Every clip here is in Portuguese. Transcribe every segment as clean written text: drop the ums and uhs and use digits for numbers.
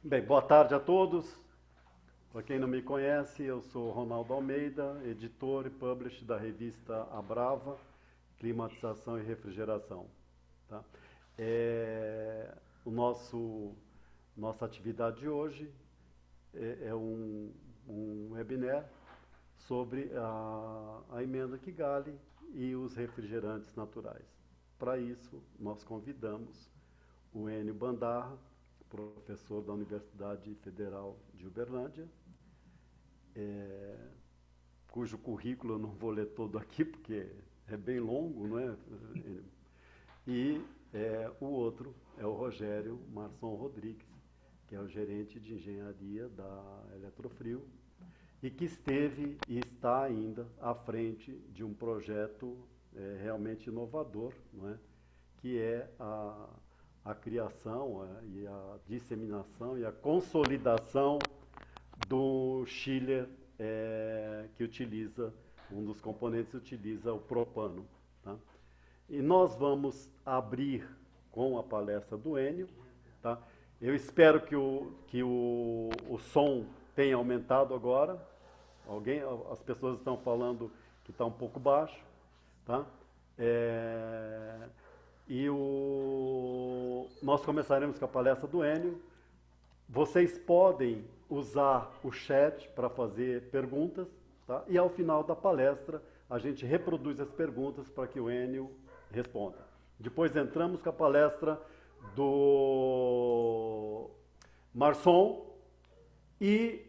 Bem, boa tarde a todos. Para quem não me conhece, eu sou Ronaldo Almeida, editor e publisher da revista A Brava, Climatização e Refrigeração. Tá? O nossa atividade de hoje é um webinar sobre a emenda Kigali e os refrigerantes naturais. Para isso, nós convidamos o Enio Bandarra, professor da Universidade Federal de Uberlândia, cujo currículo eu não vou ler todo aqui, porque é bem longo, não é? E o outro é o Rogério Marçom Rodrigues, que é o gerente de engenharia da Eletrofrio, e que esteve e está ainda à frente de um projeto realmente inovador, não é? Que é a criação e a disseminação e a consolidação do chiller que utiliza, um dos componentes utiliza o propano. Tá? E nós vamos abrir com a palestra do Enio. Tá? Eu espero que o som tenha aumentado agora. As pessoas estão falando que está um pouco baixo. Tá? Nós começaremos com a palestra do Enio. Vocês podem usar o chat para fazer perguntas, tá? E ao final da palestra a gente reproduz as perguntas para que o Enio responda. Depois entramos com a palestra do Marçom e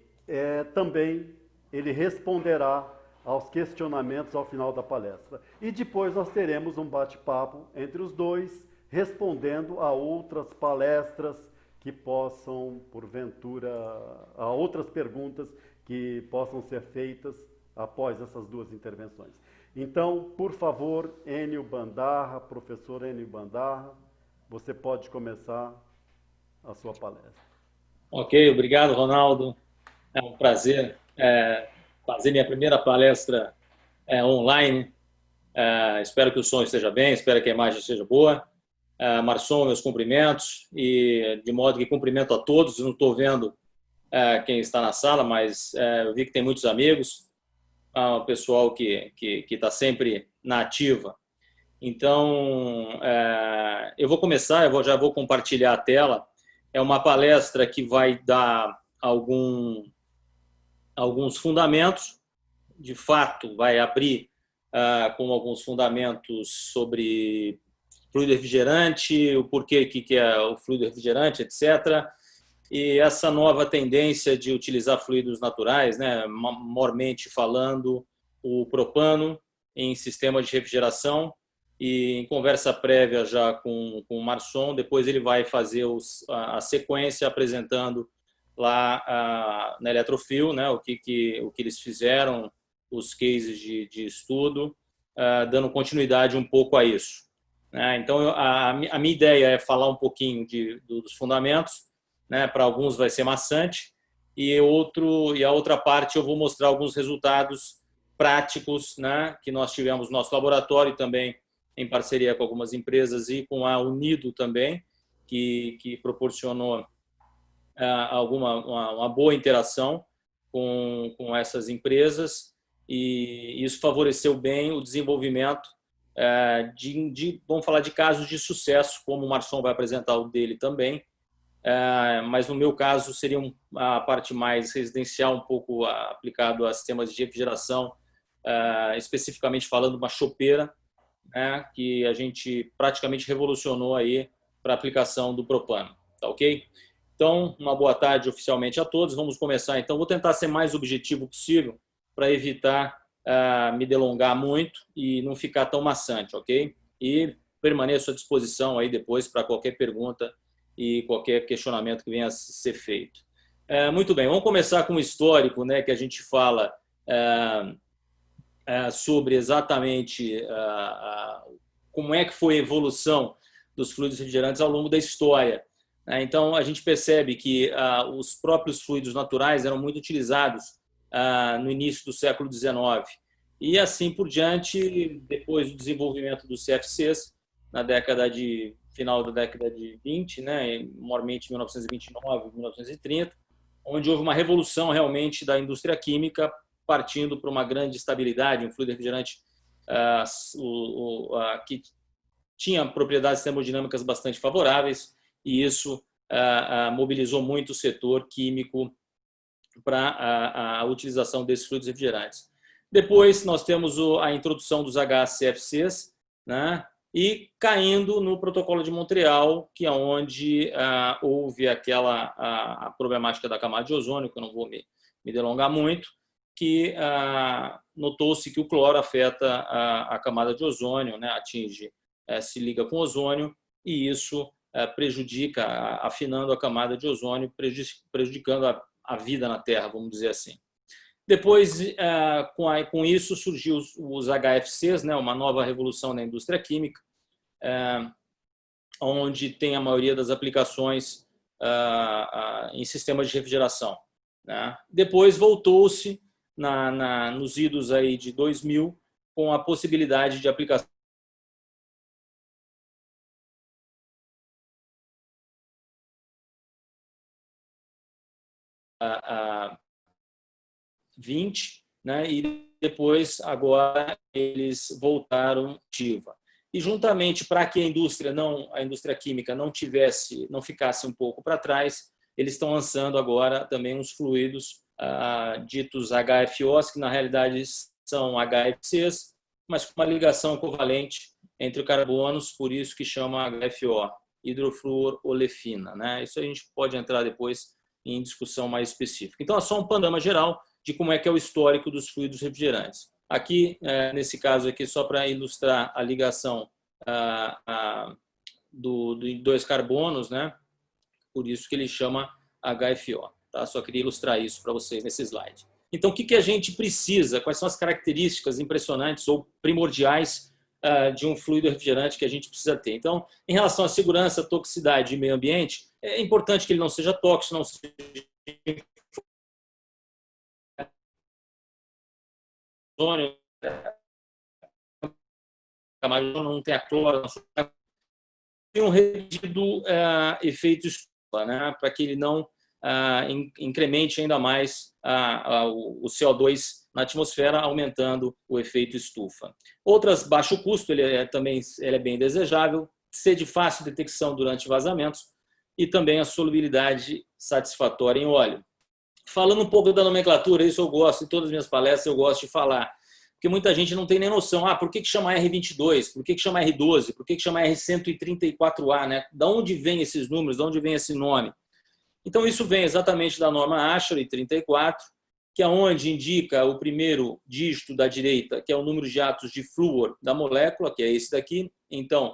também ele responderá aos questionamentos ao final da palestra. E depois nós teremos um bate-papo entre os dois, respondendo a outras palestras que possam, porventura, a outras perguntas que possam ser feitas após essas duas intervenções. Então, por favor, Enio Bandarra, professor Enio Bandarra, você pode começar a sua palestra. Ok, obrigado, Ronaldo. É um prazer fazer minha primeira palestra online. Espero que o som esteja bem, espero que a imagem esteja boa. Marçom, meus cumprimentos, e de modo que cumprimento a todos. Não estou vendo quem está na sala, mas eu vi que tem muitos amigos, o pessoal que está sempre na ativa. Então, eu vou começar, já vou compartilhar a tela. É uma palestra que vai dar alguns fundamentos, de fato, vai abrir com alguns fundamentos sobre fluido refrigerante, o porquê que é o fluido refrigerante, etc. E essa nova tendência de utilizar fluidos naturais, né, mormente falando, o propano em sistema de refrigeração. E em conversa prévia já com o Marçom, depois ele vai fazer a sequência apresentando lá na Eletrofrio, né, o que eles fizeram, os cases de estudo, dando continuidade um pouco a isso. Então, a minha ideia é falar um pouquinho dos fundamentos, né, para alguns vai ser maçante, e a outra parte eu vou mostrar alguns resultados práticos, né, que nós tivemos no nosso laboratório também, em parceria com algumas empresas e com a Unido também, que proporcionou uma boa interação com essas empresas, e isso favoreceu bem o desenvolvimento vamos falar de casos de sucesso, como o Marçom vai apresentar o dele também, mas no meu caso seria a parte mais residencial, um pouco aplicado a sistemas de refrigeração, especificamente falando uma chopeira, que a gente praticamente revolucionou aí para a aplicação do propano, tá ok? Então, uma boa tarde oficialmente a todos. Vamos começar, então. Vou tentar ser mais objetivo possível para evitar me delongar muito e não ficar tão maçante, ok? E permaneço à disposição aí depois para qualquer pergunta e qualquer questionamento que venha a ser feito. Muito bem, vamos começar com o histórico, né, que a gente fala sobre exatamente como é que foi a evolução dos fluidos refrigerantes ao longo da história. Então, a gente percebe que os próprios fluidos naturais eram muito utilizados no início do século XIX. E assim por diante, depois do desenvolvimento dos CFCs, na final da década de 20, né, maiormente 1929, 1930, onde houve uma revolução realmente da indústria química, partindo para uma grande estabilidade, um fluido refrigerante que tinha propriedades termodinâmicas bastante favoráveis, e isso mobilizou muito o setor químico para a utilização desses fluidos refrigerantes. Depois, nós temos a introdução dos HCFCs, né? E caindo no Protocolo de Montreal, que é onde houve a problemática da camada de ozônio, que eu não vou me delongar muito, que notou-se que o cloro afeta a camada de ozônio, né? Se liga com ozônio, e isso prejudica, afinando a camada de ozônio, prejudicando a vida na Terra, vamos dizer assim. Depois, com isso, surgiu os HFCs, né, uma nova revolução na indústria química, onde tem a maioria das aplicações em sistemas de refrigeração, né? Depois, voltou-se nos idos aí de 2000 com a possibilidade de aplicação 20, né? E depois, agora, eles voltaram ativa. E juntamente, para que a indústria química não ficasse um pouco para trás, eles estão lançando agora também uns fluidos ditos HFOs, que na realidade são HFCs, mas com uma ligação covalente entre carbonos, por isso que chama HFO, hidrofluorolefina, né? Isso a gente pode entrar depois em discussão mais específica. Então, é só um panorama geral de como é que é o histórico dos fluidos refrigerantes. Aqui, nesse caso aqui, só para ilustrar a ligação de dois carbonos, né? Por isso que ele chama HFO. Tá? Só queria ilustrar isso para vocês nesse slide. Então, o que a gente precisa? Quais são as características impressionantes ou primordiais de um fluido refrigerante que a gente precisa ter? Então, em relação à segurança, toxicidade e meio ambiente, é importante que ele não seja tóxico, não seja ozônio, não tenha cloro, tem um reduzido efeito estufa, né, para que ele não incremente ainda mais o CO2 na atmosfera, aumentando o efeito estufa. Outras, baixo custo, ele é bem desejável, ser de fácil detecção durante vazamentos e também a solubilidade satisfatória em óleo. Falando um pouco da nomenclatura, isso eu gosto, em todas as minhas palestras eu gosto de falar, porque muita gente não tem nem noção, por que chama R22, por que chama R12, por que chama R134A, né? Da onde vem esses números, de onde vem esse nome? Então, isso vem exatamente da norma ASHRAE 34, que é onde indica o primeiro dígito da direita, que é o número de átomos de flúor da molécula, que é esse daqui. Então,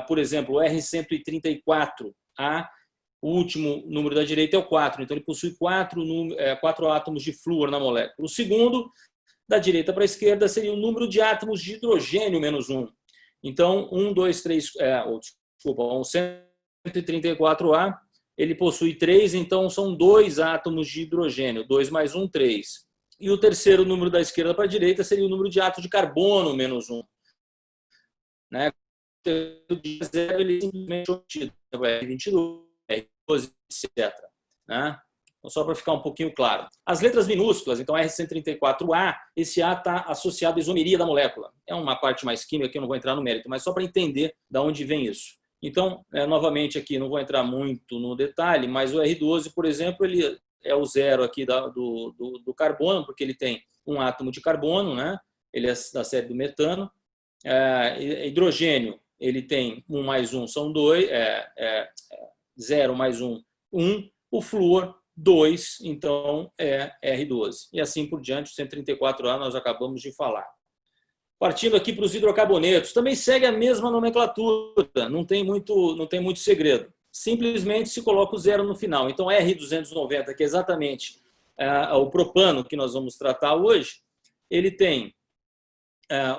por exemplo, o R134A, o último número da direita é o 4, então ele possui 4 átomos de flúor na molécula. O segundo, da direita para a esquerda, seria o número de átomos de hidrogênio menos 1. Então, 134A, ele possui 3, então são 2 átomos de hidrogênio, 2 mais 1, 3. E o terceiro número da esquerda para a direita seria o número de átomos de carbono menos 1. Né? Ele simplesmente obtido, R22, R12, etc. Né? Então, só para ficar um pouquinho claro. As letras minúsculas, então R134A, esse A está associado à isomeria da molécula. É uma parte mais química que eu não vou entrar no mérito, mas só para entender de onde vem isso. Então, novamente aqui, não vou entrar muito no detalhe, mas o R12, por exemplo, ele é o zero aqui do carbono, porque ele tem um átomo de carbono, né? Ele é da série do metano. Hidrogênio, ele tem 1 mais 1 são 2, 0 mais 1, 1. O flúor, 2, então é R12. E assim por diante, o 134A nós acabamos de falar. Partindo aqui para os hidrocarbonetos, também segue a mesma nomenclatura, não tem muito segredo. Simplesmente se coloca o zero no final. Então, R290, que é exatamente o propano que nós vamos tratar hoje, ele tem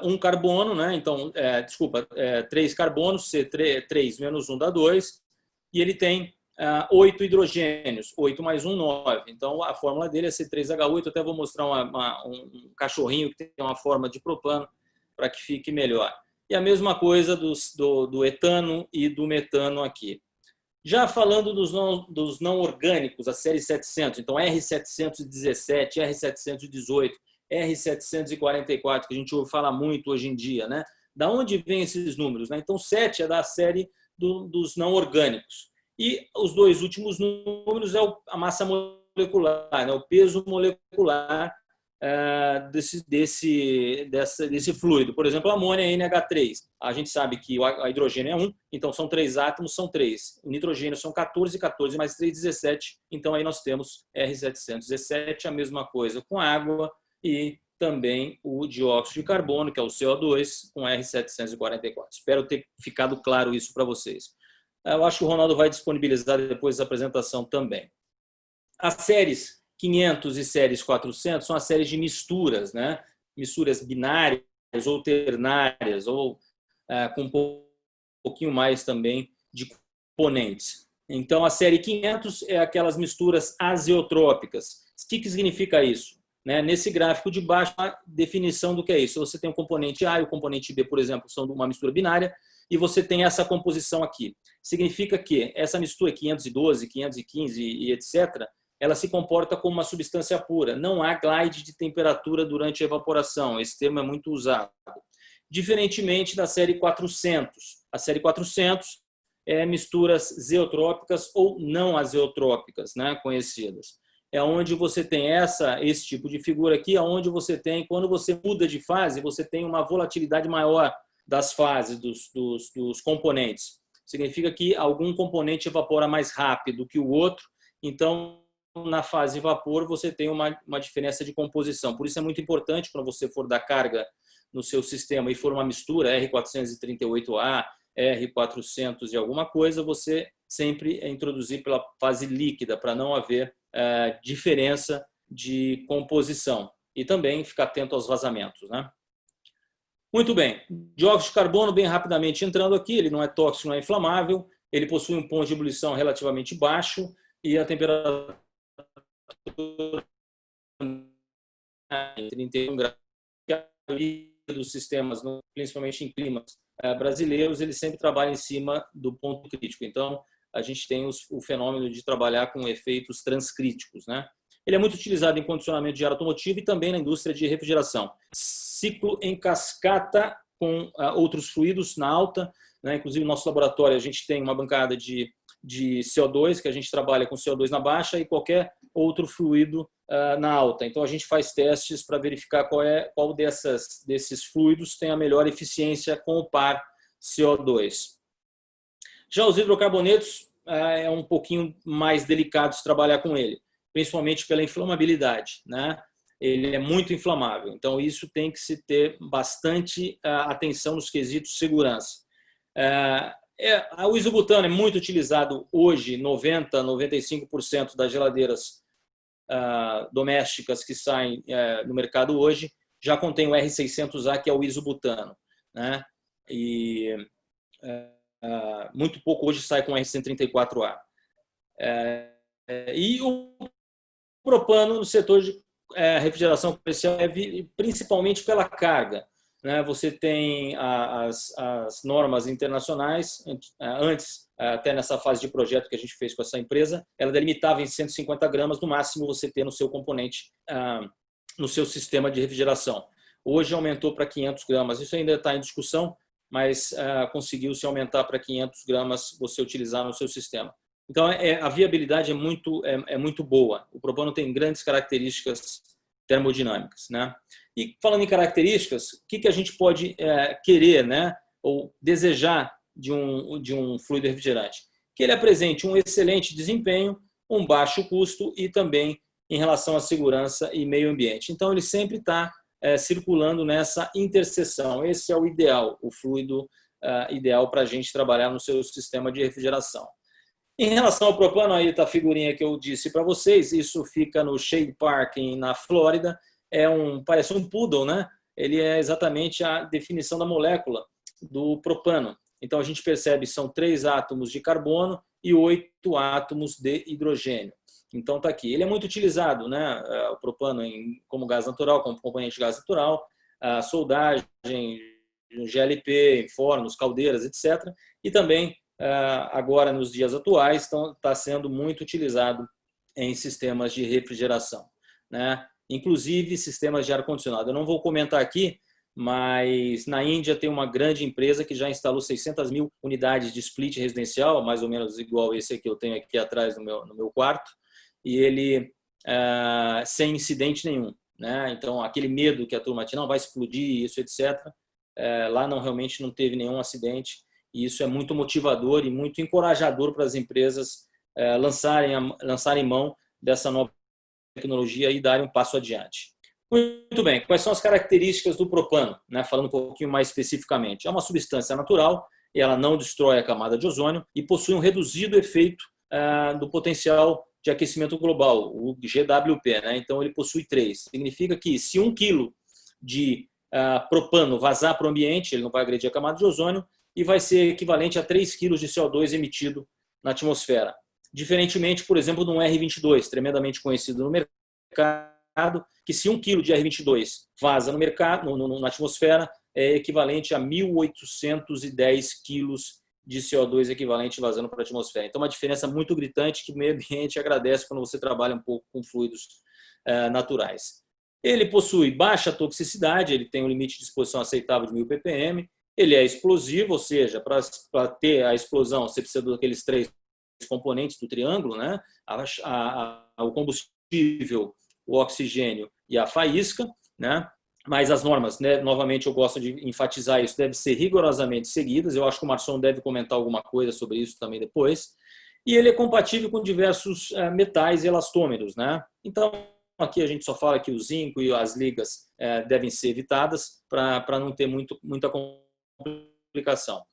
um carbono, né? Então, 3 carbonos, C3 menos 1 dá 2, e ele tem 8 hidrogênios, 8 mais 1, 9. Então, a fórmula dele é C3H8. Eu até vou mostrar um cachorrinho que tem uma forma de propano para que fique melhor. e a mesma coisa do etano e do metano aqui. Já falando dos não orgânicos, a série 700, então R717, R718, R744, que a gente ouve falar muito hoje em dia, né? Da onde vêm esses números, né? Então, 7 é da série dos não orgânicos. E os dois últimos números é a massa molecular, né? O peso molecular desse fluido. Por exemplo, a amônia é NH3. A gente sabe que o hidrogênio é 1, então são 3 átomos, são 3. O nitrogênio são 14, 14 mais 3, 17. Então aí nós temos R717, a mesma coisa com água, e também o dióxido de carbono, que é o CO2, com R744. Espero ter ficado claro isso para vocês. Eu acho que o Ronaldo vai disponibilizar depois da apresentação também. As séries 500 e séries 400 são as séries de misturas, né? Misturas binárias ou ternárias, ou com um pouquinho mais também de componentes. Então, a série 500 é aquelas misturas azeotrópicas. O que significa isso? Né? Nesse gráfico de baixo, a definição do que é isso. Você tem o componente A e o componente B, por exemplo, são de uma mistura binária, e você tem essa composição aqui. Significa que essa mistura 512, 515 e etc., ela se comporta como uma substância pura. Não há glide de temperatura durante a evaporação. Esse termo é muito usado. Diferentemente da série 400. A série 400 é misturas zeotrópicas ou não azeotrópicas, né, conhecidas. É onde você tem esse tipo de figura aqui, onde você tem, quando você muda de fase, você tem uma volatilidade maior das fases, dos componentes. Significa que algum componente evapora mais rápido que o outro, então na fase vapor você tem uma diferença de composição. Por isso é muito importante, quando você for dar carga no seu sistema e for uma mistura R438A, R400 e alguma coisa, você sempre introduzir pela fase líquida, para não haver diferença de composição. E também ficar atento aos vazamentos, né? Muito bem. Dióxido de carbono, bem rapidamente entrando aqui, ele não é tóxico, não é inflamável, ele possui um ponto de ebulição relativamente baixo e a temperatura 31 graus. A maioria dos sistemas, principalmente em climas brasileiros, eles sempre trabalham em cima do ponto crítico. Então, a gente tem o fenômeno de trabalhar com efeitos transcríticos, né? Ele é muito utilizado em condicionamento de ar automotivo e também na indústria de refrigeração. Ciclo em cascata com outros fluidos na alta, né? Inclusive, no nosso laboratório, a gente tem uma bancada de CO2, que a gente trabalha com CO2 na baixa, e qualquer outro fluido na alta. Então, a gente faz testes para verificar qual desses fluidos tem a melhor eficiência com o par CO2. Já os hidrocarbonetos é um pouquinho mais delicado de trabalhar com ele, principalmente pela inflamabilidade, né? Ele é muito inflamável, então isso tem que se ter bastante atenção nos quesitos de segurança. O isobutano é muito utilizado hoje, 90%, 95% das geladeiras domésticas que saem no mercado hoje já contém o R600A, que é o isobutano, né? E muito pouco hoje sai com o R134A. E o propano no setor de refrigeração comercial é principalmente pela carga, né? Você tem as normas internacionais, antes, até nessa fase de projeto que a gente fez com essa empresa, ela delimitava em 150 gramas, no máximo você ter no seu componente, no seu sistema de refrigeração. Hoje aumentou para 500 gramas, isso ainda está em discussão, mas conseguiu-se aumentar para 500 gramas você utilizar no seu sistema. Então, a viabilidade é muito boa. O propano tem grandes características termodinâmicas, né? E falando em características, o que a gente pode querer, né, ou desejar de um fluido refrigerante? Que ele apresente um excelente desempenho, um baixo custo e também em relação à segurança e meio ambiente. Então, ele sempre está circulando nessa interseção. Esse é o ideal, o fluido ideal para a gente trabalhar no seu sistema de refrigeração. Em relação ao propano, aí está a figurinha que eu disse para vocês, isso fica no Shade Park, na Flórida, parece um poodle, né? Ele é exatamente a definição da molécula do propano. Então, a gente percebe que são 3 átomos de carbono e 8 átomos de hidrogênio. Então, está aqui. Ele é muito utilizado, né? O propano como gás natural, como componente de gás natural, a soldagem, no GLP, em fornos, caldeiras, etc. E também, agora, nos dias atuais, está sendo muito utilizado em sistemas de refrigeração, né? Inclusive sistemas de ar-condicionado. Eu não vou comentar aqui, mas na Índia tem uma grande empresa que já instalou 600 mil unidades de split residencial, mais ou menos igual esse que eu tenho aqui atrás no meu quarto, e ele sem incidente nenhum, né? Então, aquele medo que a turma tinha, não vai explodir, isso, etc. Lá realmente não teve nenhum acidente, e isso é muito motivador e muito encorajador para as empresas lançarem mão dessa nova tecnologia e darem um passo adiante. Muito bem, quais são as características do propano, né? Falando um pouquinho mais especificamente. É uma substância natural, ela não destrói a camada de ozônio e possui um reduzido efeito do potencial de aquecimento global, o GWP, né? Então, ele possui 3. Significa que se 1 quilo de propano vazar para o ambiente, ele não vai agredir a camada de ozônio e vai ser equivalente a 3 quilos de CO2 emitido na atmosfera. Diferentemente, por exemplo, de um R22, tremendamente conhecido no mercado, que se 1 quilo de R22 vaza no mercado, na atmosfera, é equivalente a 1.810 quilos de CO2 equivalente vazando para a atmosfera. Então, uma diferença muito gritante que o meio ambiente agradece quando você trabalha um pouco com fluidos naturais. Ele possui baixa toxicidade, ele tem um limite de exposição aceitável de 1000 ppm, ele é explosivo, ou seja, para ter a explosão, você precisa daqueles 3 componentes do triângulo, né? O combustível, o oxigênio e a faísca, né? Mas as normas, né? Novamente eu gosto de enfatizar isso, devem ser rigorosamente seguidas. Eu acho que o Marçom deve comentar alguma coisa sobre isso também depois. E ele é compatível com diversos metais e elastômeros, né? Então, aqui a gente só fala que o zinco e as ligas devem ser evitadas para não ter muita complicação.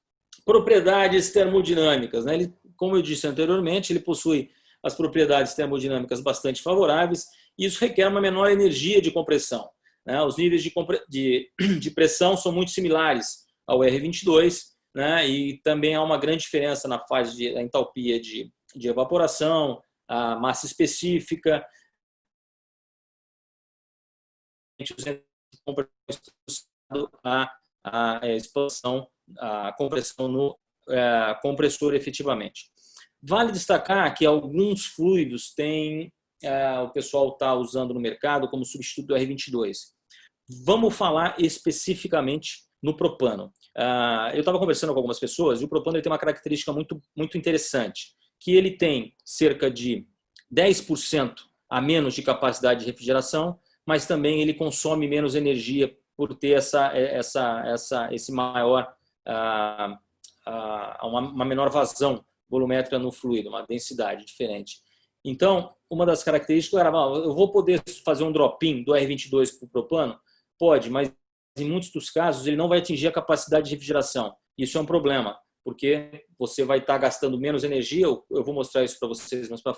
Propriedades termodinâmicas, né? Ele, como eu disse anteriormente, ele possui as propriedades termodinâmicas bastante favoráveis e isso requer uma menor energia de compressão, né? Os níveis de pressão são muito similares ao R22, né? E também há uma grande diferença na fase da entalpia de evaporação, a massa específica, a expansão, a compressão no compressor efetivamente. Vale destacar que alguns fluidos o pessoal está usando no mercado como substituto do R22. Vamos falar especificamente no propano. Eu estava conversando com algumas pessoas e o propano ele tem uma característica muito, muito interessante, que ele tem cerca de 10% a menos de capacidade de refrigeração, mas também ele consome menos energia por ter esse maior, uma menor vazão volumétrica no fluido, uma densidade diferente. Então, uma das características era, eu vou poder fazer um drop-in do R22 para o propano? Pode, mas em muitos dos casos ele não vai atingir a capacidade de refrigeração. Isso é um problema, porque você vai estar gastando menos energia, eu vou mostrar isso para vocês mais para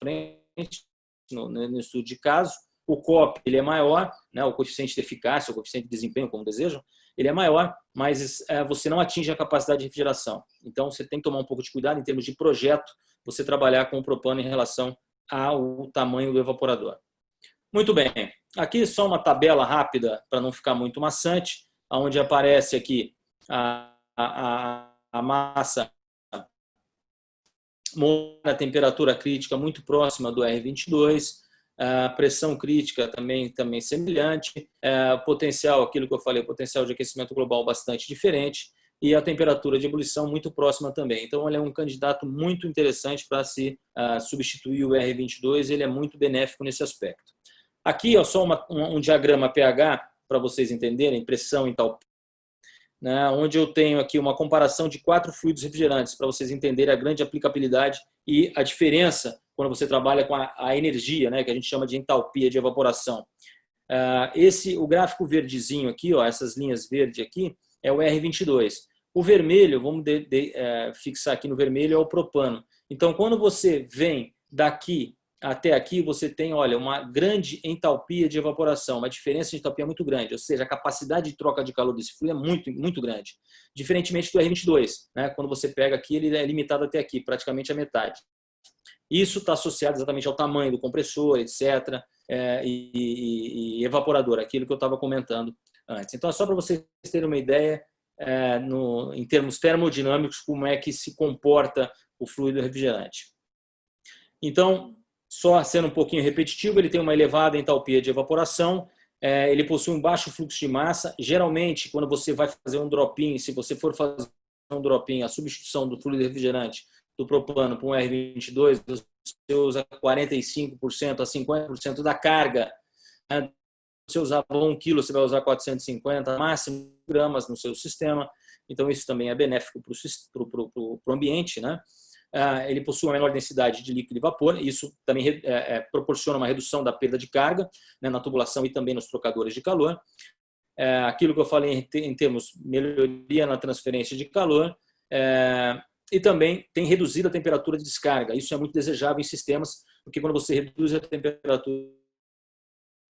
frente, no estudo de caso. O COP ele é maior, né, o coeficiente de eficácia, o coeficiente de desempenho, como desejam, ele é maior, mas você não atinge a capacidade de refrigeração. Então, você tem que tomar um pouco de cuidado em termos de projeto, você trabalhar com o propano em relação ao tamanho do evaporador. Muito bem, aqui só uma tabela rápida para não ficar muito maçante, onde aparece aqui a massa a temperatura crítica muito próxima do R22, a pressão crítica também semelhante, potencial, aquilo que eu falei, o potencial de aquecimento global bastante diferente e a temperatura de ebulição muito próxima também. Então, ele é um candidato muito interessante para se substituir o R22, ele é muito benéfico nesse aspecto. Aqui, só um diagrama pH para vocês entenderem, pressão e tal, né, onde eu tenho aqui uma comparação de 4 fluidos refrigerantes para vocês entenderem a grande aplicabilidade e a diferença quando você trabalha com a energia, né, que a gente chama de entalpia de evaporação. O gráfico verdezinho aqui, essas linhas verdes aqui, é o R22. O vermelho, vamos fixar aqui no vermelho, é o propano. Então, quando você vem daqui até aqui, você tem, olha, uma grande entalpia de evaporação, uma diferença de entalpia muito grande, ou seja, a capacidade de troca de calor desse fluido é muito, muito grande. Diferentemente do R22, né? Quando você pega aqui, ele é limitado até aqui, praticamente a metade. Isso está associado exatamente ao tamanho do compressor, etc., e evaporador, aquilo que eu estava comentando antes. Então, é só para vocês terem uma ideia em termos termodinâmicos, como é que se comporta o fluido refrigerante. Então, só sendo um pouquinho repetitivo, ele tem uma elevada entalpia de evaporação, ele possui um baixo fluxo de massa. Geralmente, quando você vai fazer um drop-in, se você for fazer um drop-in, a substituição do fluido refrigerante do propano para um R22, você usa 45% a 50% da carga. Se você usava 1 kg, você vai usar 450, máximo gramas no seu sistema. Então, isso também é benéfico para o ambiente, né? Ele possui uma menor densidade de líquido e vapor, e isso também proporciona uma redução da perda de carga, né, na tubulação e também nos trocadores de calor. Aquilo que eu falei em termos de melhoria na transferência de calor, e também tem reduzido a temperatura de descarga. Isso é muito desejável em sistemas, porque quando você reduz a temperatura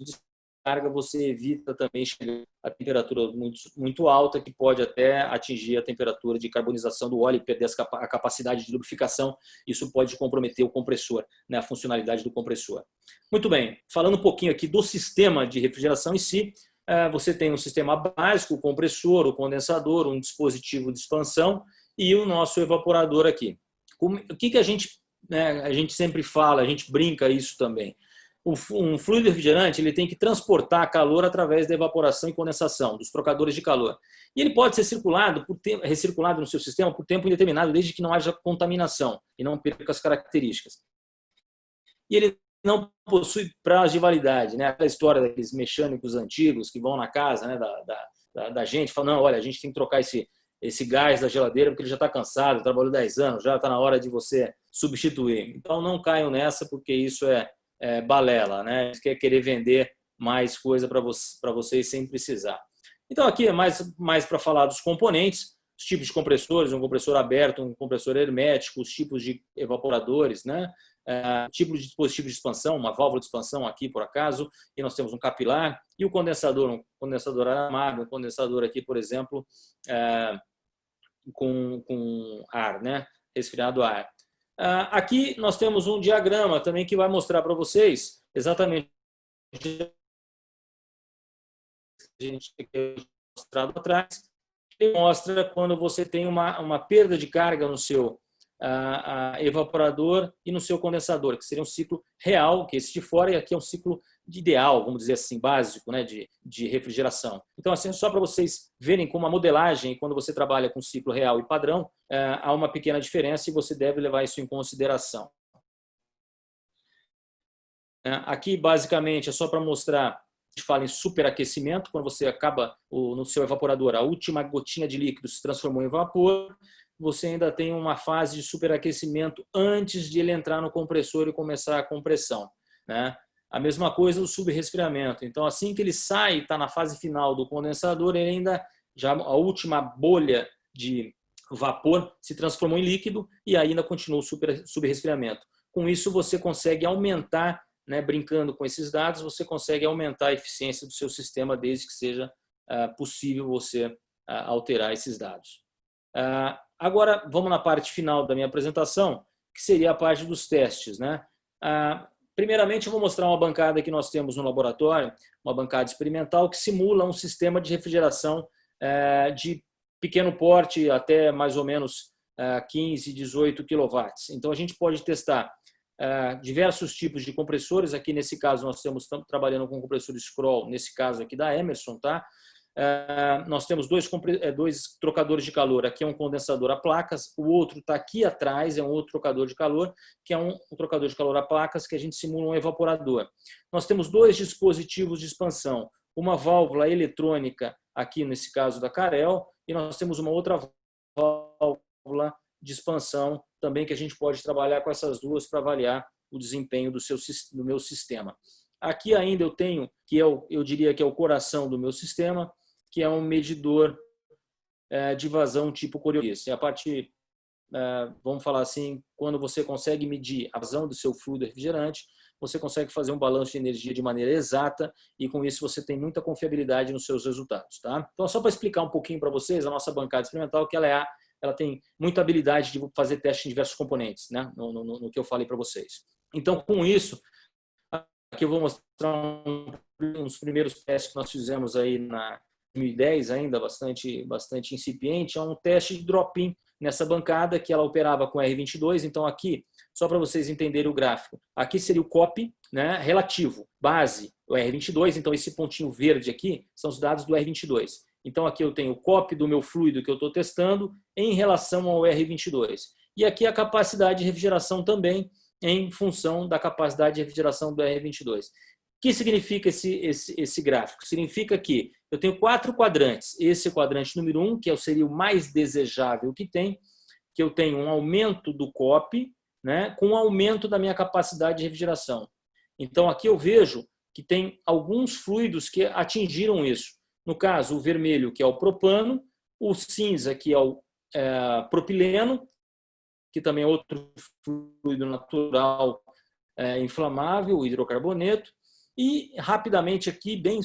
de descarga, você evita também chegar a temperatura muito alta, que pode até atingir a temperatura de carbonização do óleo e perder a capacidade de lubrificação. Isso pode comprometer o compressor, né, a funcionalidade do compressor. Muito bem, falando um pouquinho aqui do sistema de refrigeração em si, você tem um sistema básico, o compressor, o condensador, um dispositivo de expansão e o nosso evaporador aqui. O que a gente sempre fala, a gente brinca isso também. Um fluido refrigerante ele tem que transportar calor através da evaporação e condensação, dos trocadores de calor. E ele pode ser recirculado no seu sistema por tempo indeterminado, desde que não haja contaminação e não perca as características. E ele não possui prazo de validade, né? Aquela história daqueles mecânicos antigos que vão na casa, né, da gente e falam, não, olha, a gente tem que trocar esse gás da geladeira porque ele já está cansado, trabalhou 10 anos, já está na hora de você substituir. Então não caiam nessa, porque isso é balela, né? Quer querer vender mais coisa para vocês sem precisar. Então aqui é mais para falar dos componentes, os tipos de compressores, um compressor aberto, um compressor hermético, os tipos de evaporadores, né? Tipo de dispositivo de expansão, uma válvula de expansão aqui por acaso, e nós temos um capilar e o condensador, um condensador aramado, um condensador aqui, por exemplo, com ar, né? Resfriado a ar. Aqui nós temos um diagrama também que vai mostrar para vocês exatamente o que a gente tem mostrado atrás. Ele mostra quando você tem uma perda de carga no seu evaporador e no seu condensador, que seria um ciclo real, que é esse de fora, e aqui é um ciclo ideal, vamos dizer assim, básico, né, de refrigeração. Então, assim, só para vocês verem como a modelagem, quando você trabalha com ciclo real e padrão, há uma pequena diferença e você deve levar isso em consideração. Aqui, basicamente, é só para mostrar, a gente fala em superaquecimento, quando você acaba no seu evaporador, a última gotinha de líquido se transformou em vapor, você ainda tem uma fase de superaquecimento antes de ele entrar no compressor e começar a compressão, né? A mesma coisa do subresfriamento. Então, assim que ele sai, está na fase final do condensador, ele ainda já a última bolha de vapor se transformou em líquido e ainda continua o subresfriamento. Com isso, você consegue aumentar, né, brincando com esses dados, você consegue aumentar a eficiência do seu sistema desde que seja possível você alterar esses dados. Agora, vamos na parte final da minha apresentação, que seria a parte dos testes, né? Primeiramente, eu vou mostrar uma bancada que nós temos no laboratório, uma bancada experimental que simula um sistema de refrigeração de pequeno porte até mais ou menos 15, 18 kW. Então, a gente pode testar diversos tipos de compressores. Aqui, nesse caso, nós estamos trabalhando com o compressor Scroll, nesse caso aqui da Emerson, tá? Nós temos dois trocadores de calor. Aqui é um condensador a placas, o outro está aqui atrás, é um outro trocador de calor, que é um trocador de calor a placas que a gente simula um evaporador. Nós temos dois dispositivos de expansão, uma válvula eletrônica, aqui nesse caso da Carel, e nós temos uma outra válvula de expansão também que a gente pode trabalhar com essas duas para avaliar o desempenho do meu sistema. Aqui ainda eu tenho, que eu diria que é o coração do meu sistema, que é um medidor de vazão tipo Coriolis. É a parte, vamos falar assim, quando você consegue medir a vazão do seu fluido refrigerante, você consegue fazer um balanço de energia de maneira exata e com isso você tem muita confiabilidade nos seus resultados, tá? Então, só para explicar um pouquinho para vocês, a nossa bancada experimental, que ela tem muita habilidade de fazer teste em diversos componentes, né? No que eu falei para vocês. Então, com isso, aqui eu vou mostrar uns primeiros testes que nós fizemos aí 2010 ainda, bastante incipiente, é um teste de drop-in nessa bancada que ela operava com R22. Então aqui, só para vocês entenderem o gráfico, aqui seria o COP, né, relativo, base, o R22, então esse pontinho verde aqui são os dados do R22. Então aqui eu tenho o COP do meu fluido que eu estou testando em relação ao R22. E aqui a capacidade de refrigeração também em função da capacidade de refrigeração do R22. O que significa esse gráfico? Significa que eu tenho 4 quadrantes. Esse quadrante número 1, que seria o mais desejável que eu tenho um aumento do COP, né, com um aumento da minha capacidade de refrigeração. Então, aqui eu vejo que tem alguns fluidos que atingiram isso. No caso, o vermelho, que é o propano, o cinza, que é o propileno, que também é outro fluido natural inflamável, o hidrocarboneto, e rapidamente aqui, bem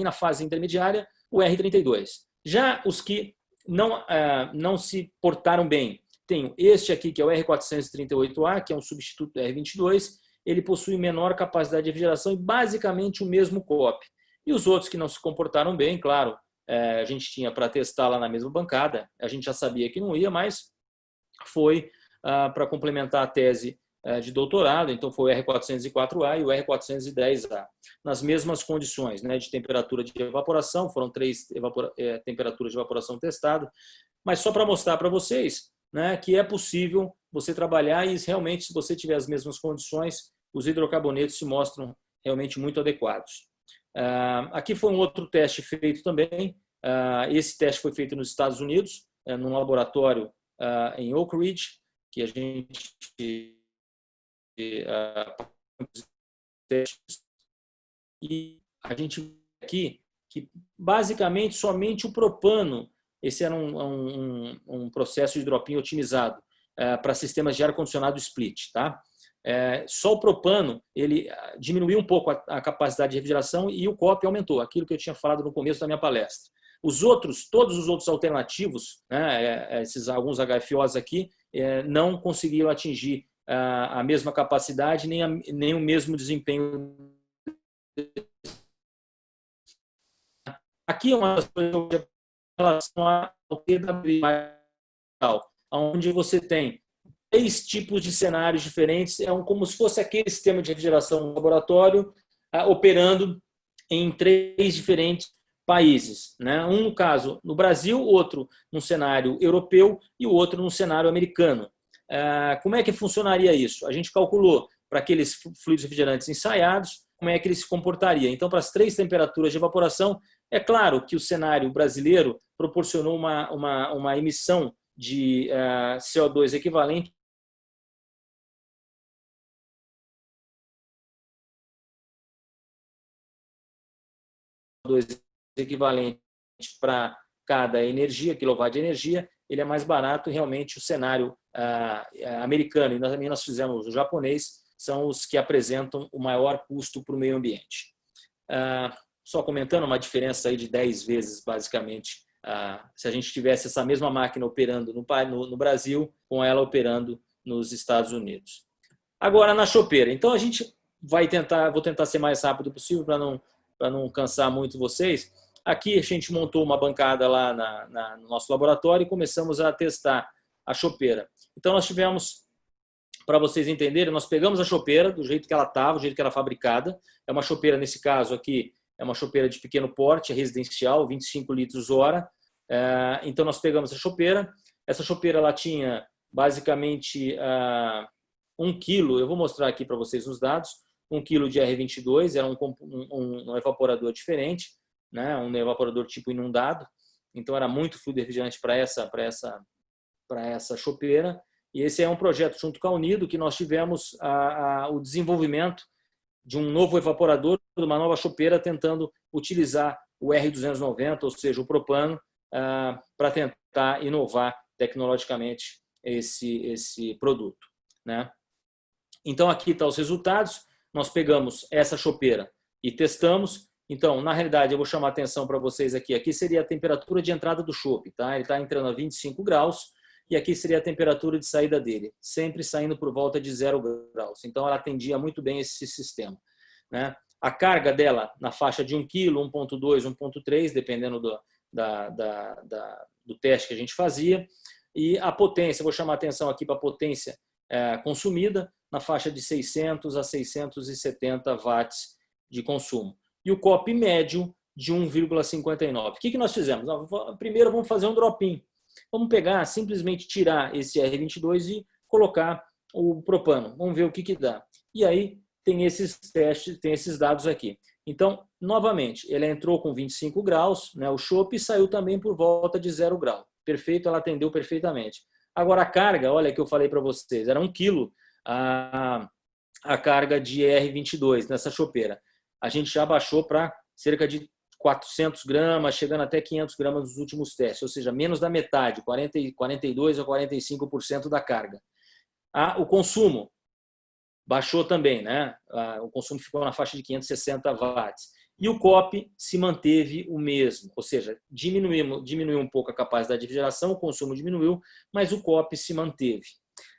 na fase intermediária, o R32. Já os que não se portaram bem, tenho este aqui, que é o R438A, que é um substituto do R22, ele possui menor capacidade de refrigeração e basicamente o mesmo COP. E os outros que não se comportaram bem, claro, a gente tinha para testar lá na mesma bancada, a gente já sabia que não ia, mas foi para complementar a tese de doutorado, então foi o R404A e o R410A, nas mesmas condições, né, de temperatura de evaporação, foram 3 temperaturas de evaporação testadas, mas só para mostrar para vocês, né, que é possível você trabalhar e realmente, se você tiver as mesmas condições, os hidrocarbonetos se mostram realmente muito adequados. Aqui foi um outro teste feito também, esse teste foi feito nos Estados Unidos, num laboratório em Oak Ridge, que a gente e a gente vê aqui que basicamente somente o propano, esse era um processo de drop-in otimizado para sistemas de ar-condicionado split, tá? Só o propano ele diminuiu um pouco a capacidade de refrigeração e o COP aumentou, aquilo que eu tinha falado no começo da minha palestra. Todos os outros alternativos, né, alguns HFOs aqui, não conseguiram atingir a mesma capacidade nem o mesmo desempenho. Aqui é uma coisa em relação ao TWA, onde você tem 3 tipos de cenários diferentes, como se fosse aquele sistema de refrigeração no laboratório operando em 3 diferentes países, né? Um no caso no Brasil, outro num cenário europeu e o outro num cenário americano. Como é que funcionaria isso? A gente calculou para aqueles fluidos refrigerantes ensaiados como é que ele se comportaria. Então, para as 3 temperaturas de evaporação, é claro que o cenário brasileiro proporcionou uma emissão de CO2 equivalente para cada energia, quilowatt de energia, ele é mais barato e realmente o cenário americano, e também nós fizemos o japonês, são os que apresentam o maior custo para o meio ambiente. Só comentando, uma diferença aí de 10 vezes, basicamente, se a gente tivesse essa mesma máquina operando no Brasil, com ela operando nos Estados Unidos. Agora, na chopeira. Então, a gente vou tentar ser mais rápido possível para não cansar muito vocês. Aqui a gente montou uma bancada lá no nosso laboratório e começamos a testar a chopeira. Então, nós tivemos, para vocês entenderem, nós pegamos a chopeira do jeito que ela estava, do jeito que era fabricada. É uma chopeira, nesse caso aqui, é uma chopeira de pequeno porte, residencial, 25 litros hora. Então, nós pegamos a chopeira. Essa chopeira ela tinha, basicamente, 1 quilo. Eu vou mostrar aqui para vocês os dados. 1 quilo de R22, era um evaporador diferente, né? Um evaporador tipo inundado. Então, era muito fluido refrigerante para essa chopeira. E esse é um projeto junto com a Unido que nós tivemos o desenvolvimento de um novo evaporador, de uma nova chopeira, tentando utilizar o R290, ou seja, o propano, para tentar inovar tecnologicamente esse produto, né? Então, aqui estão os resultados. Nós pegamos essa chopeira e testamos. Então, na realidade, eu vou chamar a atenção para vocês aqui. Aqui seria a temperatura de entrada do chope, tá? Ele está entrando a 25 graus e aqui seria a temperatura de saída dele, sempre saindo por volta de 0 graus. Então, ela atendia muito bem esse sistema, né? a carga dela na faixa de 1 kg, 1,2, 1,3, dependendo do teste que a gente fazia. E a potência, vou chamar a atenção aqui para a potência consumida, na faixa de 600 a 670 watts de consumo. E o COP médio de 1,59. O que nós fizemos? Primeiro vamos fazer um drop-in. Vamos pegar, simplesmente tirar esse R22 e colocar o propano. Vamos ver o que dá. E aí tem esses testes, tem esses dados aqui. Então, novamente, ele entrou com 25 graus, né, o chopp, e saiu também por volta de 0 grau. Perfeito, ela atendeu perfeitamente. Agora, a carga, olha que eu falei para vocês, era 1 kg a carga de R22 nessa chopeira. A gente já baixou para cerca de 400 gramas, chegando até 500 gramas nos últimos testes, ou seja, menos da metade, 42% a 45% da carga. O consumo baixou também, né? O consumo ficou na faixa de 560 watts. E o COP se manteve o mesmo, ou seja, diminuiu um pouco a capacidade de geração, o consumo diminuiu, mas o COP se manteve.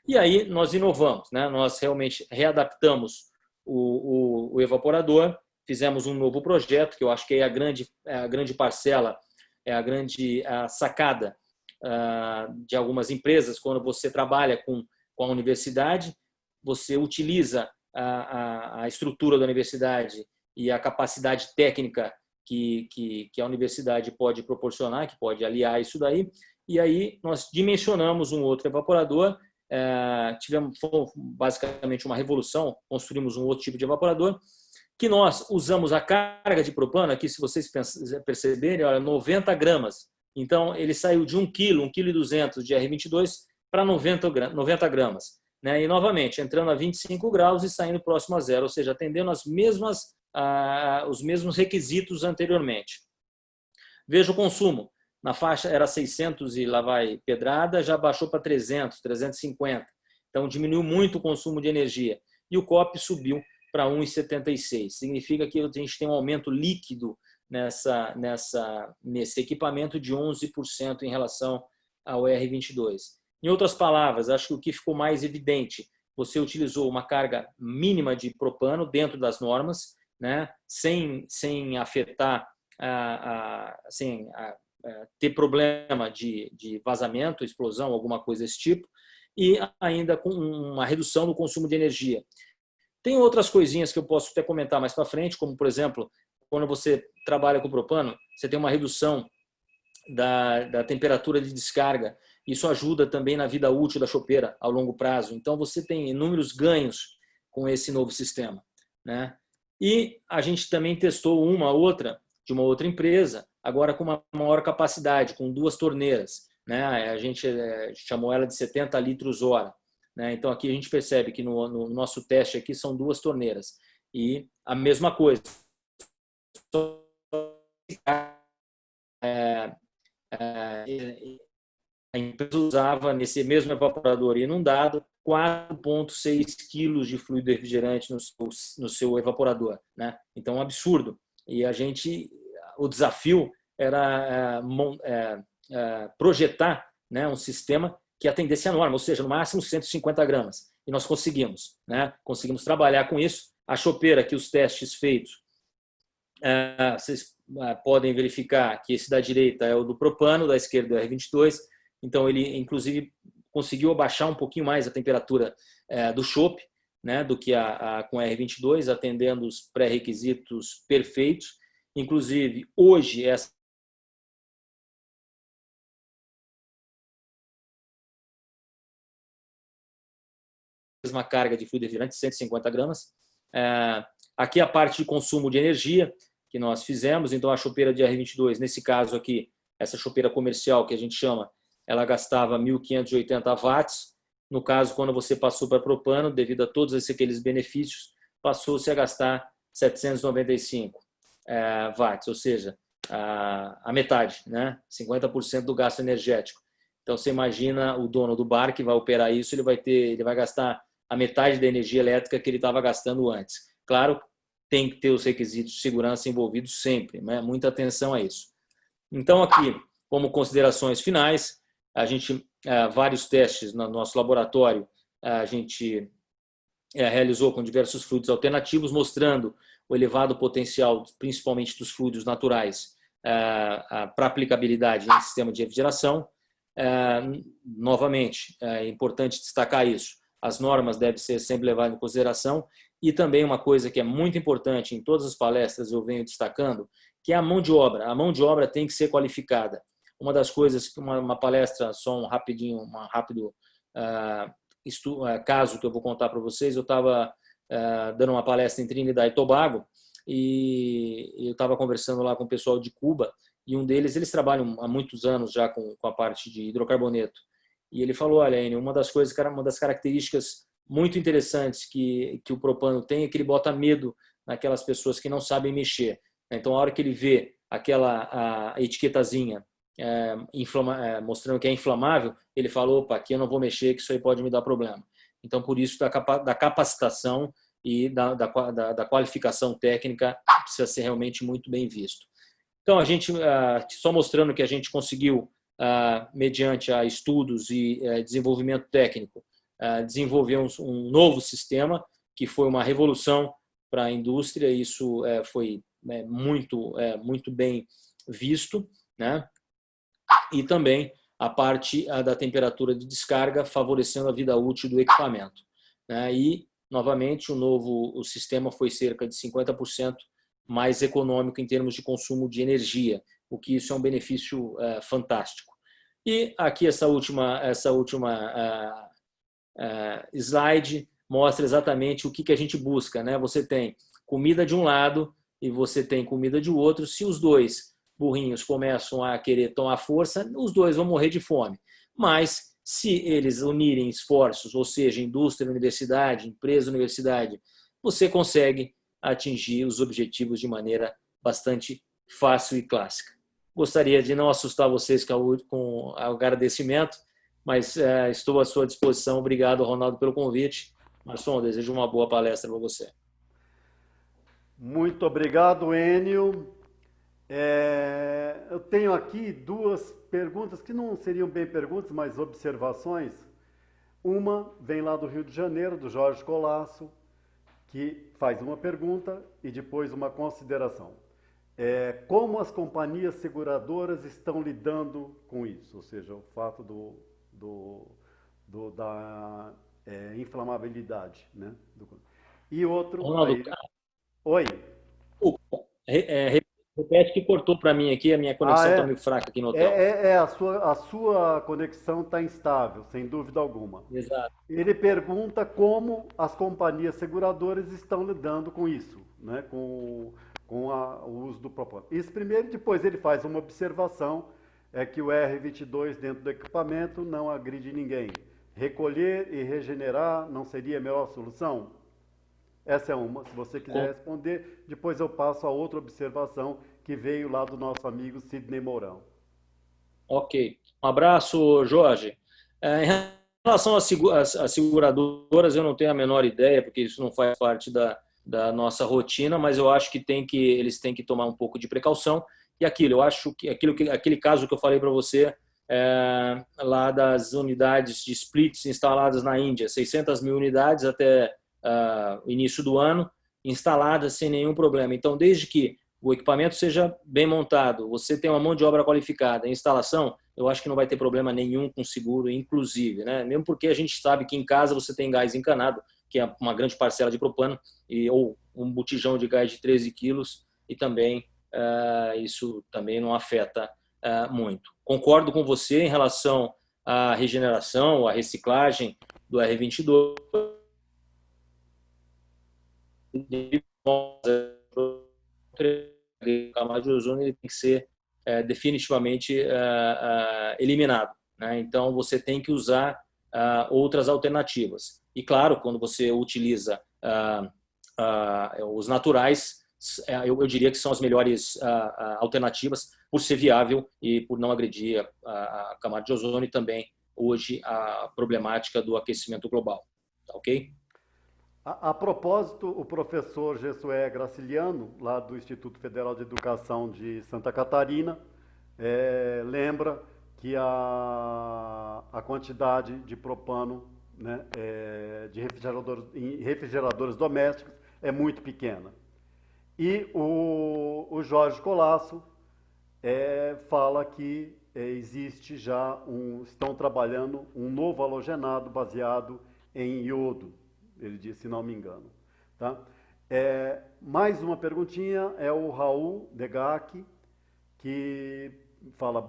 E aí nós inovamos, né? Nós realmente readaptamos o evaporador, fizemos um novo projeto, que eu acho que é a grande parcela, é a grande sacada de algumas empresas, quando você trabalha com a universidade, você utiliza a estrutura da universidade e a capacidade técnica que a universidade pode proporcionar, que pode aliar isso daí, e aí nós dimensionamos um outro evaporador, tivemos basicamente uma revolução, construímos um outro tipo de evaporador, que nós usamos a carga de propano, aqui se vocês perceberem, olha, 90 gramas. Então, ele saiu de 1 kg, 1,2 kg de R22 para 90 gramas. Né? E, novamente, entrando a 25 graus e saindo próximo a 0, ou seja, atendendo os mesmos requisitos anteriormente. Veja o consumo. Na faixa era 600 e lá vai pedrada, já baixou para 300, 350. Então, diminuiu muito o consumo de energia. E o COP subiu para 1,76. Significa que a gente tem um aumento líquido nesse equipamento de 11% em relação ao R22. Em outras palavras, acho que o que ficou mais evidente, você utilizou uma carga mínima de propano dentro das normas, né, sem afetar, sem ter problema de vazamento, explosão, alguma coisa desse tipo, e ainda com uma redução do consumo de energia. Tem outras coisinhas que eu posso até comentar mais para frente, como, por exemplo, quando você trabalha com propano, você tem uma redução da temperatura de descarga. Isso ajuda também na vida útil da chopeira ao longo prazo. Então, você tem inúmeros ganhos com esse novo sistema, né? E a gente também testou uma outra de uma outra empresa, agora com uma maior capacidade, com 2 torneiras, né? A gente chamou ela de 70 litros hora. Então, aqui a gente percebe que no nosso teste aqui são 2 torneiras. E a mesma coisa. A empresa usava, nesse mesmo evaporador inundado, 4,6 quilos de fluido refrigerante no seu evaporador. Né? Então, um absurdo. E o desafio era projetar, né, um sistema que atendesse a norma, ou seja, no máximo 150 gramas. E nós conseguimos, né? Conseguimos trabalhar com isso. A chopeira, que os testes feitos, vocês podem verificar que esse da direita é o do propano, da esquerda é o R22. Então, ele, inclusive, conseguiu abaixar um pouquinho mais a temperatura do chopp, né, do que com a R22, atendendo os pré-requisitos perfeitos. Inclusive, hoje, essa mesma carga de fluido refrigerante, 150 gramas. Aqui a parte de consumo de energia que nós fizemos. Então, a chopeira de R22, nesse caso aqui, essa chopeira comercial que a gente chama, ela gastava 1.580 watts. No caso, quando você passou para propano, devido a todos aqueles benefícios, passou-se a gastar 795 watts, ou seja, a metade, né? 50% do gasto energético. Então, você imagina o dono do bar que vai operar isso, ele vai gastar a metade da energia elétrica que ele estava gastando antes. Claro, tem que ter os requisitos de segurança envolvidos sempre, né? Muita atenção a isso. Então, aqui, como considerações finais, a gente, vários testes no nosso laboratório, a gente realizou com diversos fluidos alternativos, mostrando o elevado potencial, principalmente dos fluidos naturais, para aplicabilidade em sistema de refrigeração. Novamente, é importante destacar isso. As normas devem ser sempre levadas em consideração. E também uma coisa que é muito importante em todas as palestras eu venho destacando, que é a mão de obra. A mão de obra tem que ser qualificada. Uma das coisas, uma palestra, só um rápido caso que eu vou contar para vocês. Eu estava dando uma palestra em Trinidad e Tobago e eu estava conversando lá com o pessoal de Cuba, e um deles, eles trabalham há muitos anos já com a parte de hidrocarboneto. E ele falou, olha, Enio, uma das características muito interessantes que o propano tem é que ele bota medo naquelas pessoas que não sabem mexer. Então, a hora que ele vê a etiquetazinha mostrando que é inflamável, ele falou, opa, aqui eu não vou mexer, que isso aí pode me dar problema. Então, por isso, da capacitação e da qualificação técnica precisa ser realmente muito bem visto. Então, a gente, só mostrando que a gente conseguiu, mediante estudos e desenvolvimento técnico, desenvolver um novo sistema, que foi uma revolução para a indústria. Isso foi muito bem visto, né? E também a parte da temperatura de descarga, favorecendo a vida útil do equipamento, né? E, novamente, o sistema foi cerca de 50% mais econômico em termos de consumo de energia, o que isso é um benefício fantástico. E aqui essa última slide mostra exatamente o que a gente busca, né? Você tem comida de um lado e você tem comida de outro. Se os dois burrinhos começam a querer tomar força, os dois vão morrer de fome. Mas, se eles unirem esforços, ou seja, indústria, universidade, empresa, universidade, você consegue atingir os objetivos de maneira bastante fácil e clássica. Gostaria de não assustar vocês com o agradecimento, mas estou à sua disposição. Obrigado, Ronaldo, pelo convite. Marçom, desejo uma boa palestra para você. Muito obrigado, Enio. Eu tenho aqui duas perguntas que não seriam bem perguntas, mas observações. Uma vem lá do Rio de Janeiro, do Jorge Colasso, que faz uma pergunta e depois uma consideração. Como as companhias seguradoras estão lidando com isso? Ou seja, o fato da inflamabilidade, né? E outro... Ronaldo, Oi. Repete que cortou para mim aqui, a minha conexão está meio fraca aqui no hotel. A sua conexão está instável, sem dúvida alguma. Exato. Ele pergunta como as companhias seguradoras estão lidando com isso, né? com o uso do propano. Isso primeiro, depois ele faz uma observação, que o R22 dentro do equipamento não agride ninguém. Recolher e regenerar não seria a melhor solução? Essa é uma, se você quiser responder, depois eu passo a outra observação que veio lá do nosso amigo Sidney Mourão. Ok. Um abraço, Jorge. Em relação às seguradoras, eu não tenho a menor ideia, porque isso não faz parte da nossa rotina, mas eu acho que eles têm que tomar um pouco de precaução. E eu acho que aquele caso que eu falei para você, lá das unidades de splits instaladas na Índia, 600 mil unidades até o início do ano, instaladas sem nenhum problema. Então, desde que o equipamento seja bem montado, você tem uma mão de obra qualificada, a instalação, eu acho que não vai ter problema nenhum com seguro, inclusive, né? Mesmo porque a gente sabe que em casa você tem gás encanado, que é uma grande parcela de propano, ou um botijão de gás de 13 quilos, e também isso também não afeta muito. Concordo com você em relação à regeneração, à reciclagem do R22, camada de ozônio ele tem que ser definitivamente eliminado, né? Então você tem que usar outras alternativas. E claro, quando você utiliza os naturais, eu diria que são as melhores alternativas por ser viável e por não agredir a camada de ozônio e também hoje a problemática do aquecimento global. Tá, ok? A propósito, o professor Jessué Graciliano, lá do Instituto Federal de Educação de Santa Catarina, lembra que a quantidade de propano, né, de refrigeradores domésticos é muito pequena. E o Jorge Colasso fala que existe já estão trabalhando um novo halogenado baseado em iodo, ele disse, se não me engano. Tá? Mais uma perguntinha é o Raul Degac, que fala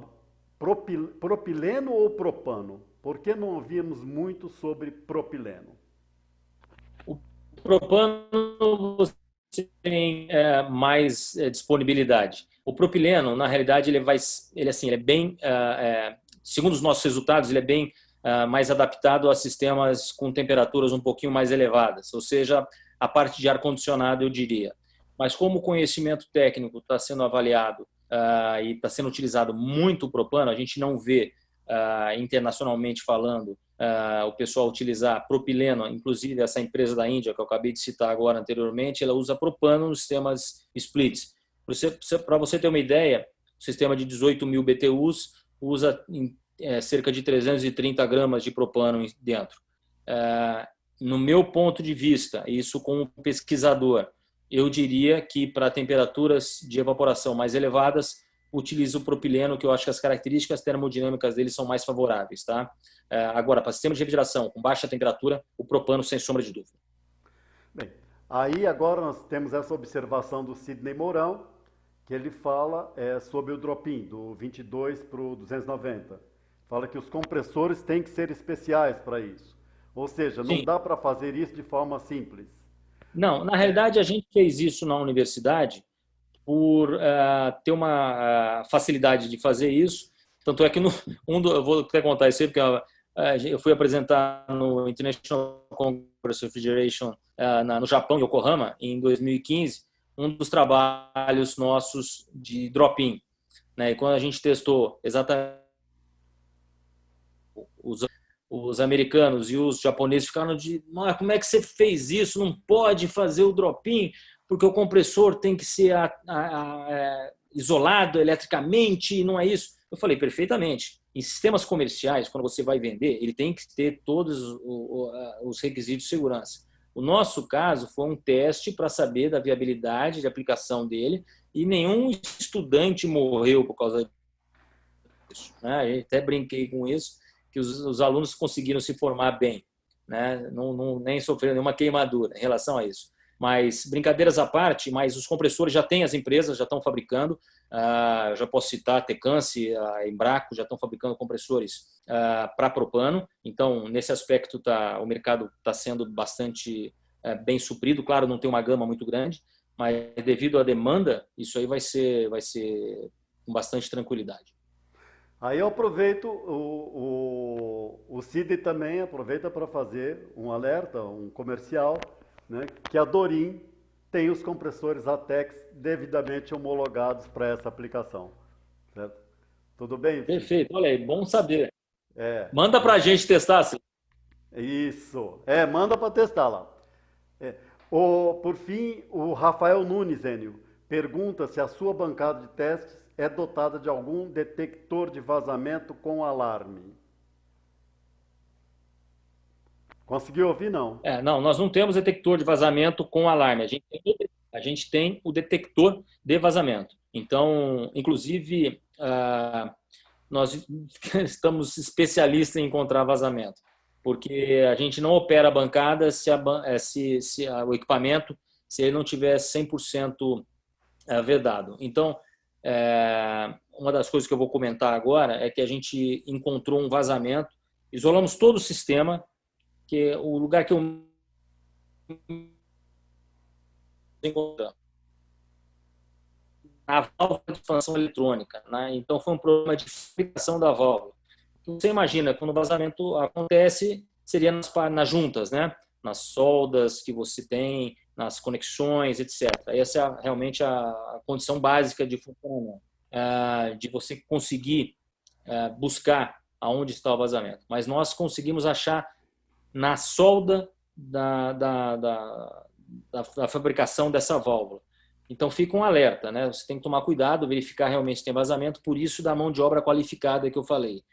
propileno ou propano? Por que não ouvimos muito sobre propileno? O propano você tem mais disponibilidade. O propileno, na realidade, ele é bem, segundo os nossos resultados, ele é bem mais adaptado a sistemas com temperaturas um pouquinho mais elevadas, ou seja, a parte de ar-condicionado, eu diria. Mas como o conhecimento técnico está sendo avaliado e está sendo utilizado muito o propano, a gente não vê, internacionalmente falando, o pessoal utilizar propileno, inclusive essa empresa da Índia, que eu acabei de citar agora anteriormente, ela usa propano nos sistemas splits. Para você ter uma ideia, o sistema de 18.000 BTUs usa cerca de 330 gramas de propano dentro. No meu ponto de vista, isso como pesquisador, eu diria que para temperaturas de evaporação mais elevadas, utiliza o propileno, que eu acho que as características termodinâmicas dele são mais favoráveis. Tá? Agora, para sistemas de refrigeração com baixa temperatura, o propano, sem sombra de dúvida. Bem, aí agora nós temos essa observação do Sidney Mourão, que ele fala sobre o drop-in, do 22 para o 290. Fala que os compressores têm que ser especiais para isso. Ou seja, não Sim. dá para fazer isso de forma simples. Não, na realidade, a gente fez isso na universidade por ter uma facilidade de fazer isso. Tanto é que eu vou até contar isso aí, porque eu fui apresentar no International Congress of Refrigeration no Japão, em Yokohama, em 2015, um dos trabalhos nossos de drop-in. Né? E quando a gente testou exatamente os americanos e os japoneses ficaram de, como é que você fez isso? Não pode fazer o drop-in, porque o compressor tem que ser isolado eletricamente, não é isso? Eu falei, perfeitamente. Em sistemas comerciais, quando você vai vender, ele tem que ter todos os requisitos de segurança. O nosso caso foi um teste para saber da viabilidade de aplicação dele e nenhum estudante morreu por causa disso. Né? Eu até brinquei com isso, que os alunos conseguiram se formar bem, né? Nem sofreram nenhuma queimadura em relação a isso. Mas, brincadeiras à parte, mas os compressores já têm, as empresas já estão fabricando, eu já posso citar a Tecance, a Embraco, já estão fabricando compressores para propano, então, nesse aspecto, o mercado está sendo bastante bem suprido, claro, não tem uma gama muito grande, mas devido à demanda, isso aí vai ser com bastante tranquilidade. Aí eu aproveito, o Cid também aproveita para fazer um alerta, um comercial, né, que a Dorim tem os compressores ATEX devidamente homologados para essa aplicação. Certo? Tudo bem, Cid? Perfeito, olha aí, bom saber. É, Manda para a gente testar. isso. Manda para testar lá. Por fim, o Rafael Nunes, Enio, pergunta se a sua bancada de testes é dotada de algum detector de vazamento com alarme. Conseguiu ouvir, não? Não, nós não temos detector de vazamento com alarme. A gente tem o detector de vazamento. Então, inclusive, nós estamos especialistas em encontrar vazamento, porque a gente não opera a bancada se o equipamento, se ele não tiver 100% vedado. Então, uma das coisas que eu vou comentar agora é que a gente encontrou um vazamento, isolamos todo o sistema, que é o lugar que eu encontramos a válvula de expansão eletrônica, né? Então foi um problema de fabricação da válvula. Você imagina, quando o vazamento acontece, seria nas juntas, né? Nas soldas que você tem, nas conexões, etc. Essa é realmente a condição básica de funcionamento, de você conseguir buscar aonde está o vazamento. Mas nós conseguimos achar na solda da fabricação dessa válvula. Então fica um alerta, né? Você tem que tomar cuidado, verificar realmente se tem vazamento, por isso da mão de obra qualificada que eu falei.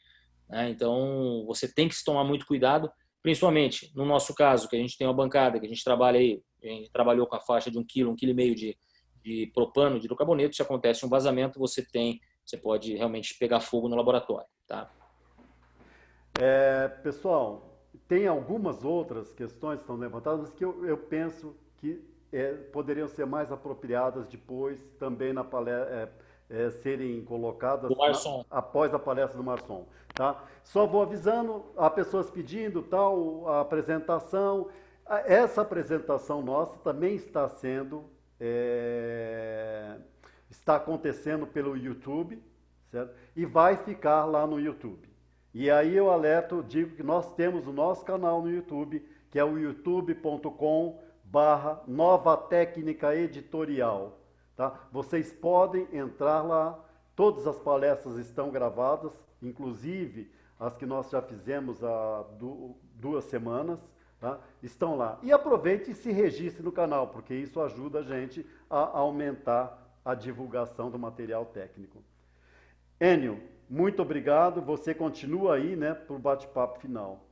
Então você tem que se tomar muito cuidado, principalmente no nosso caso, que a gente tem uma bancada, que a gente trabalha aí, a gente trabalhou com a faixa de 1,5 kg de propano, de hidrocarboneto, se acontece um vazamento, você pode realmente pegar fogo no laboratório. Tá? Pessoal, tem algumas outras questões que estão levantadas, mas que eu penso que poderiam ser mais apropriadas depois também na palestra, serem colocadas após a palestra do Marçom. Tá? Só vou avisando, há pessoas pedindo tal, a apresentação. Essa apresentação nossa também está acontecendo pelo YouTube, certo? E vai ficar lá no YouTube. E aí eu digo que nós temos o nosso canal no YouTube, que é o youtube.com/Nova Técnica Editorial. Tá? Vocês podem entrar lá, todas as palestras estão gravadas, inclusive as que nós já fizemos há 2 semanas, tá? Estão lá. E aproveite e se registre no canal, porque isso ajuda a gente a aumentar a divulgação do material técnico. Enio, muito obrigado. Você continua aí, né, para o bate-papo final.